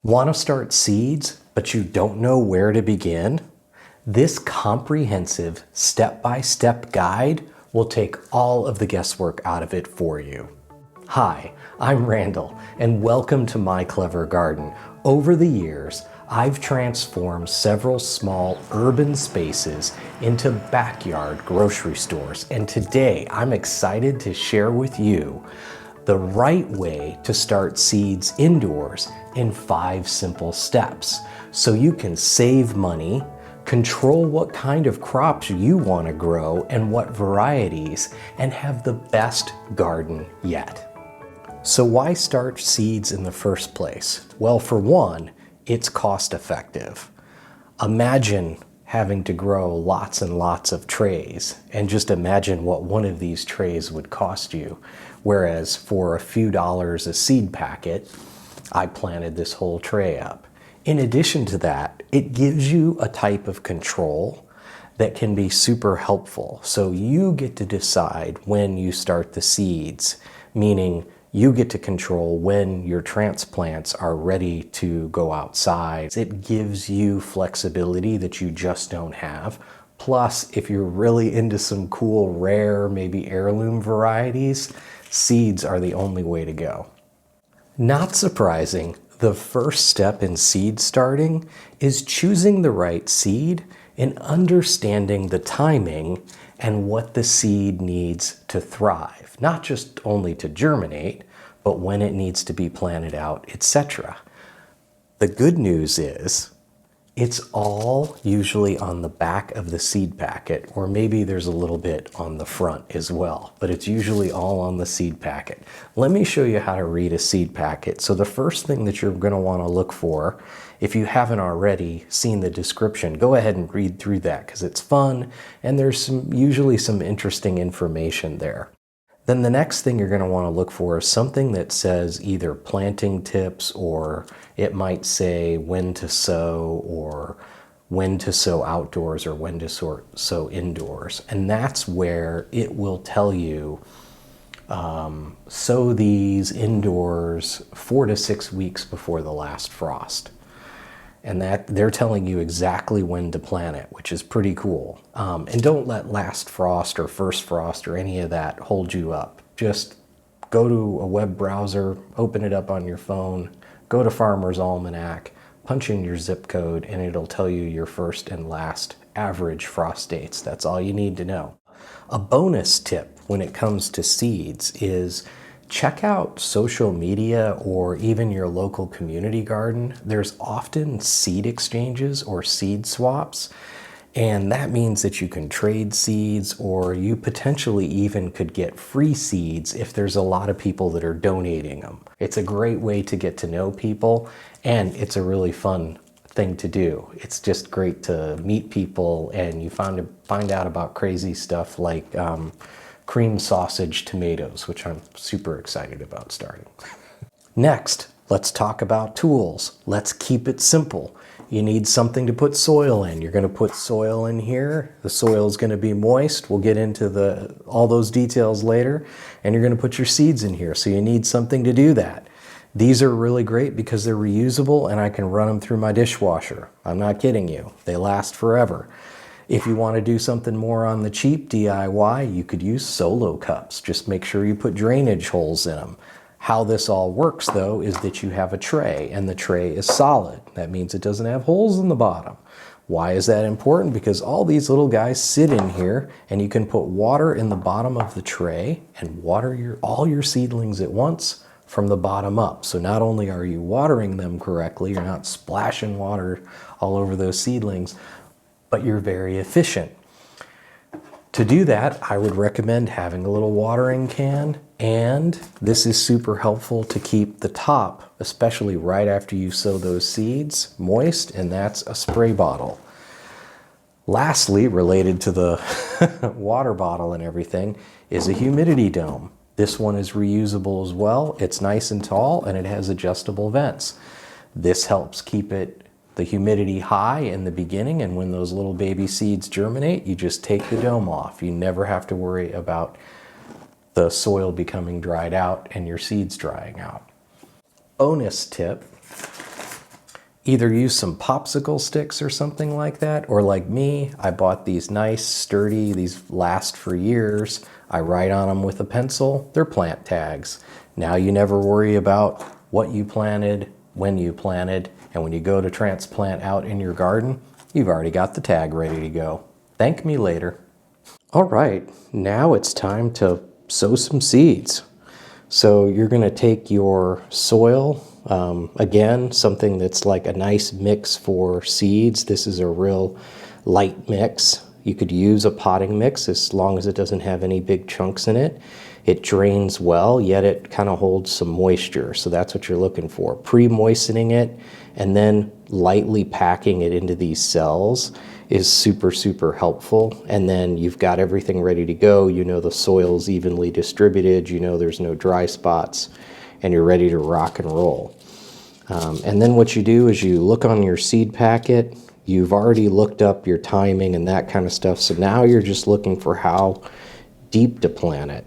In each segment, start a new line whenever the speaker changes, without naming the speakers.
Want to start seeds, but you don't know where to begin? This comprehensive step-by-step guide will take all of the guesswork out of it for you. Hi, I'm Randall, and welcome to My Clever Garden. Over the years, I've transformed several small urban spaces into backyard grocery stores, and today I'm excited to share with you the right way to start seeds indoors in 5 simple steps so you can save money, control what kind of crops you want to grow and what varieties, and have the best garden yet. So why start seeds in the first place? Well, for one, it's cost effective. Imagine having to grow lots and lots of trays, and just imagine what one of these trays would cost you. Whereas for a few dollars a seed packet, I planted this whole tray up. In addition to that, it gives you a type of control that can be super helpful. So you get to decide when you start the seeds, meaning you get to control when your transplants are ready to go outside. It gives you flexibility that you just don't have. Plus, if you're really into some cool, rare, maybe heirloom varieties, seeds are the only way to go. Not surprising, the first step in seed starting is choosing the right seed and understanding the timing and what the seed needs to thrive. Not just only to germinate, but when it needs to be planted out, etc. The good news is, it's all usually on the back of the seed packet, or maybe there's a little bit on the front as well, but it's usually all on the seed packet. Let me show you how to read a seed packet. So the first thing that you're going to want to look for, if you haven't already seen the description, go ahead and read through that because it's fun and there's usually some interesting information there. Then the next thing you're going to want to look for is something that says either planting tips, or it might say when to sow, or when to sow outdoors, or when to sow indoors. And that's where it will tell you, sow these indoors 4 to 6 weeks before the last frost. And that they're telling you exactly when to plant it, which is pretty cool. And don't let last frost or first frost or any of that hold you up. Just go to a web browser, open it up on your phone, go to Farmer's Almanac, punch in your zip code, and it'll tell you your first and last average frost dates. That's all you need to know. A bonus tip when it comes to seeds is check out social media or even your local community garden. There's often seed exchanges or seed swaps, and that means that you can trade seeds, or you potentially even could get free seeds if there's a lot of people that are donating them. It's a great way to get to know people, and it's a really fun thing to do. It's just great to meet people, and you find out about crazy stuff like cream sausage tomatoes, which I'm super excited about starting. Next, let's talk about tools. Let's keep it simple. You need something to put soil in. You're going to put soil in here. The soil is going to be moist. We'll get into all those details later. And you're going to put your seeds in here. So you need something to do that. These are really great because they're reusable and I can run them through my dishwasher. I'm not kidding you. They last forever. If you want to do something more on the cheap DIY, you could use solo cups. Just make sure you put drainage holes in them. How this all works though is that you have a tray, and the tray is solid. That means it doesn't have holes in the bottom. Why is that important? Because all these little guys sit in here, and you can put water in the bottom of the tray and water all your seedlings at once from the bottom up. So not only are you watering them correctly, you're not splashing water all over those seedlings, but you're very efficient. To do that, I would recommend having a little watering can, and this is super helpful to keep the top, especially right after you sow those seeds, moist, and that's a spray bottle. Lastly, related to the water bottle and everything, is a humidity dome. This one is reusable as well. It's nice and tall, and it has adjustable vents. This helps keep the humidity high in the beginning, and when those little baby seeds germinate, you just take the dome off. You never have to worry about the soil becoming dried out and your seeds drying out. Bonus tip Either use some popsicle sticks or something like that, or like me, I bought these nice, sturdy, these last for years. I write on them with a pencil. They're plant tags. Now you never worry about what you planted, when you planted, and when you go to transplant out in your garden, you've already got the tag ready to go. Thank me later. All right, now it's time to sow some seeds. So you're going to take your soil, again, something that's like a nice mix for seeds. This is a real light mix. You could use a potting mix as long as it doesn't have any big chunks in it. It drains well, yet it kind of holds some moisture. So that's what you're looking for. Pre-moistening it and then lightly packing it into these cells is super, super helpful. And then you've got everything ready to go. You know the soil's evenly distributed. You know there's no dry spots, and you're ready to rock and roll. And then what you do is you look on your seed packet. You've already looked up your timing and that kind of stuff. So now you're just looking for how deep to plant it.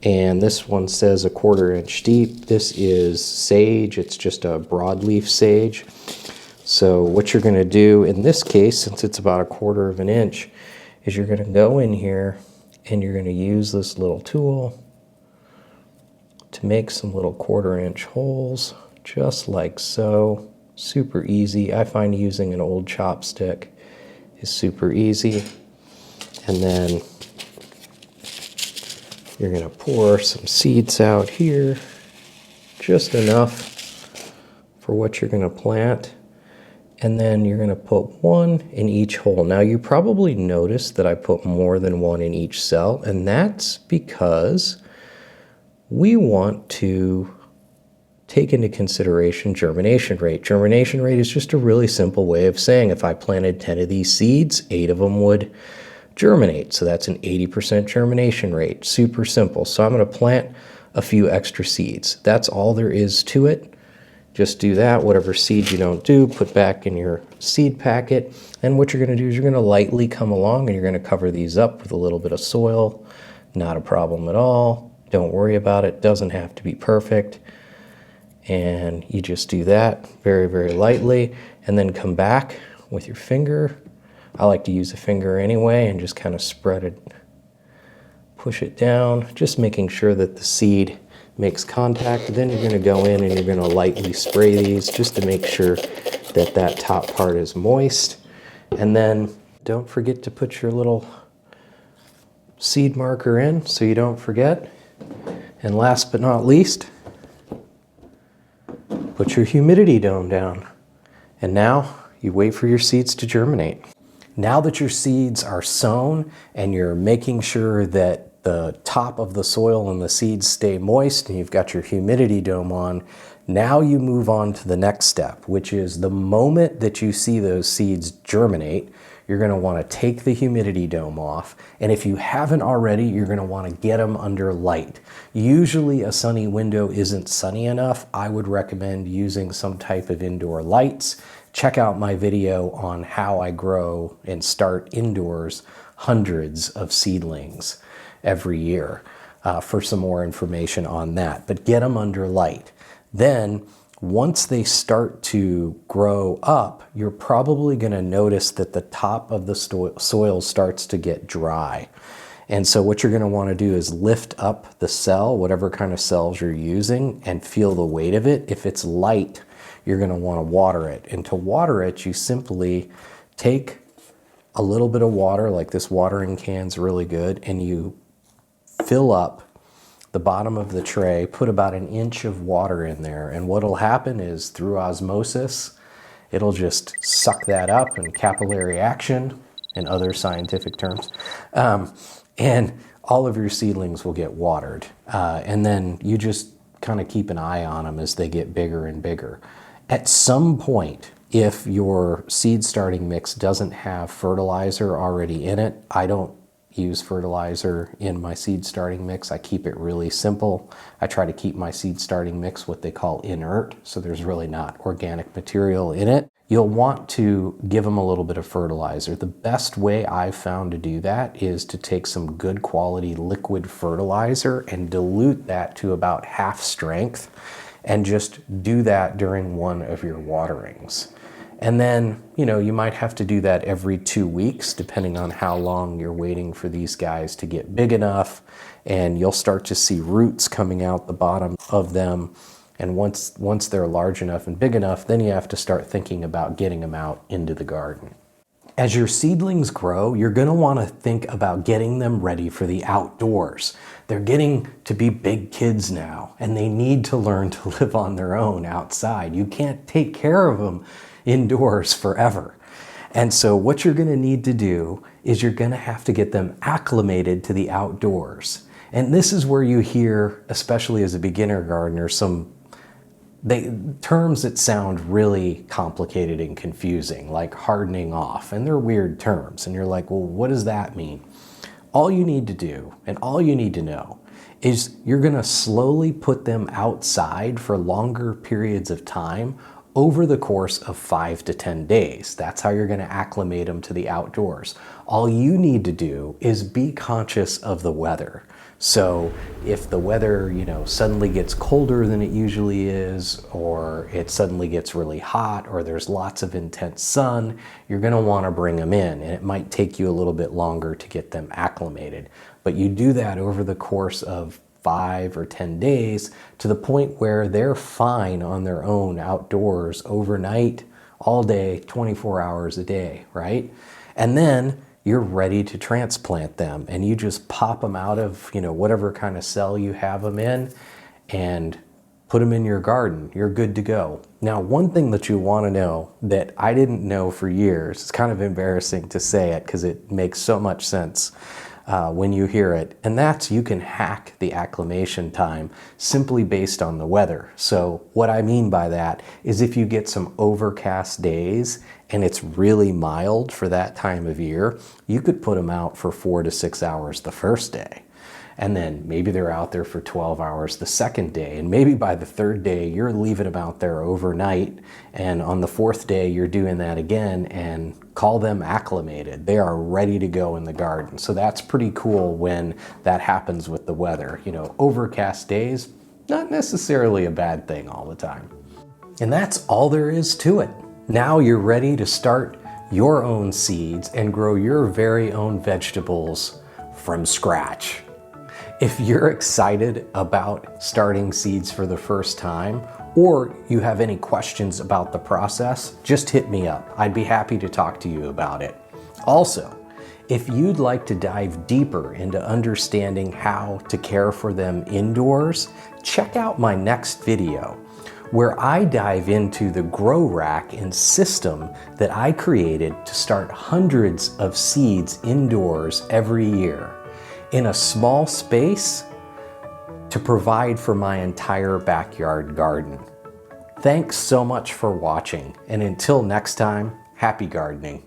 And this one says 1/4 inch deep. This is sage. It's just a broadleaf sage. So what you're going to do in this case, since it's about 1/4 inch, is you're going to go in here and you're going to use this little tool to make some little 1/4 inch holes, just like so. Super easy. I find using an old chopstick is super easy. And then you're going to pour some seeds out here, just enough for what you're going to plant. And then you're going to put one in each hole. Now you probably noticed that I put more than one in each cell, and that's because we want to take into consideration germination rate. Germination rate is just a really simple way of saying if I planted 10 of these seeds, 8 of them would germinate. So that's an 80% germination rate. Super simple. So I'm going to plant a few extra seeds. That's all there is to it. Just do that. Whatever seeds you don't do, put back in your seed packet. And what you're going to do is you're going to lightly come along and you're going to cover these up with a little bit of soil. Not a problem at all. Don't worry about it. Doesn't have to be perfect. And you just do that very, very lightly. And then come back with your finger. I like to use a finger anyway and just kind of spread it, push it down, just making sure that the seed makes contact. Then you're going to go in and you're going to lightly spray these just to make sure that that top part is moist. And then don't forget to put your little seed marker in so you don't forget. And last but not least, put your humidity dome down. And now you wait for your seeds to germinate. Now that your seeds are sown and you're making sure that the top of the soil and the seeds stay moist and you've got your humidity dome on, now you move on to the next step, which is the moment that you see those seeds germinate, you're going to want to take the humidity dome off. And if you haven't already, you're going to want to get them under light. Usually a sunny window isn't sunny enough. I would recommend using some type of indoor lights. Check out my video on how I grow and start indoors hundreds of seedlings every year for some more information on that. But get them under light. Then once they start to grow up, you're probably going to notice that the top of the soil starts to get dry. And so what you're going to want to do is lift up the cell, whatever kind of cells you're using, and feel the weight of it. If it's light, you're going to want to water it. And to water it, you simply take a little bit of water, like this watering can's really good, and you fill up the bottom of the tray, put about 1 inch of water in there. And what'll happen is through osmosis, it'll just suck that up and capillary action and other scientific terms. And all of your seedlings will get watered. And then you just kind of keep an eye on them as they get bigger and bigger. At some point, if your seed starting mix doesn't have fertilizer already in it, I don't use fertilizer in my seed starting mix. I keep it really simple. I try to keep my seed starting mix what they call inert, so there's really not organic material in it. You'll want to give them a little bit of fertilizer. The best way I've found to do that is to take some good quality liquid fertilizer and dilute that to about half strength and just do that during one of your waterings. And then, you might have to do that every 2 weeks, depending on how long you're waiting for these guys to get big enough. And you'll start to see roots coming out the bottom of them. And once they're large enough and big enough, then you have to start thinking about getting them out into the garden. As your seedlings grow, you're going to want to think about getting them ready for the outdoors. They're getting to be big kids now, and they need to learn to live on their own outside. You can't take care of them indoors forever. And so what you're going to need to do is you're going to have to get them acclimated to the outdoors. And this is where you hear, especially as a beginner gardener, some terms that sound really complicated and confusing, like hardening off, and they're weird terms. And you're like, well, what does that mean? All you need to do, and all you need to know, is you're gonna slowly put them outside for longer periods of time over the course of 5 to 10 days. That's how you're gonna acclimate them to the outdoors. All you need to do is be conscious of the weather. So if the weather, suddenly gets colder than it usually is, or it suddenly gets really hot, or there's lots of intense sun, you're gonna wanna bring them in, and it might take you a little bit longer to get them acclimated. But you do that over the course of 5 or 10 days to the point where they're fine on their own outdoors overnight, all day, 24 hours a day, right? And then you're ready to transplant them, and you just pop them out of, whatever kind of cell you have them in and put them in your garden. You're good to go. Now, one thing that you want to know that I didn't know for years, it's kind of embarrassing to say it because it makes so much sense when you hear it, and that's you can hack the acclimation time simply based on the weather. So what I mean by that is if you get some overcast days and it's really mild for that time of year, you could put them out for 4 to 6 hours the first day. And then maybe they're out there for 12 hours the second day. And maybe by the third day, you're leaving them out there overnight. And on the fourth day, you're doing that again, and call them acclimated. They are ready to go in the garden. So that's pretty cool when that happens with the weather. Overcast days, not necessarily a bad thing all the time. And that's all there is to it. Now you're ready to start your own seeds and grow your very own vegetables from scratch. If you're excited about starting seeds for the first time, or you have any questions about the process, just hit me up. I'd be happy to talk to you about it. Also, if you'd like to dive deeper into understanding how to care for them indoors, check out my next video, where I dive into the grow rack and system that I created to start hundreds of seeds indoors every year in a small space to provide for my entire backyard garden. Thanks so much for watching, and until next time, happy gardening.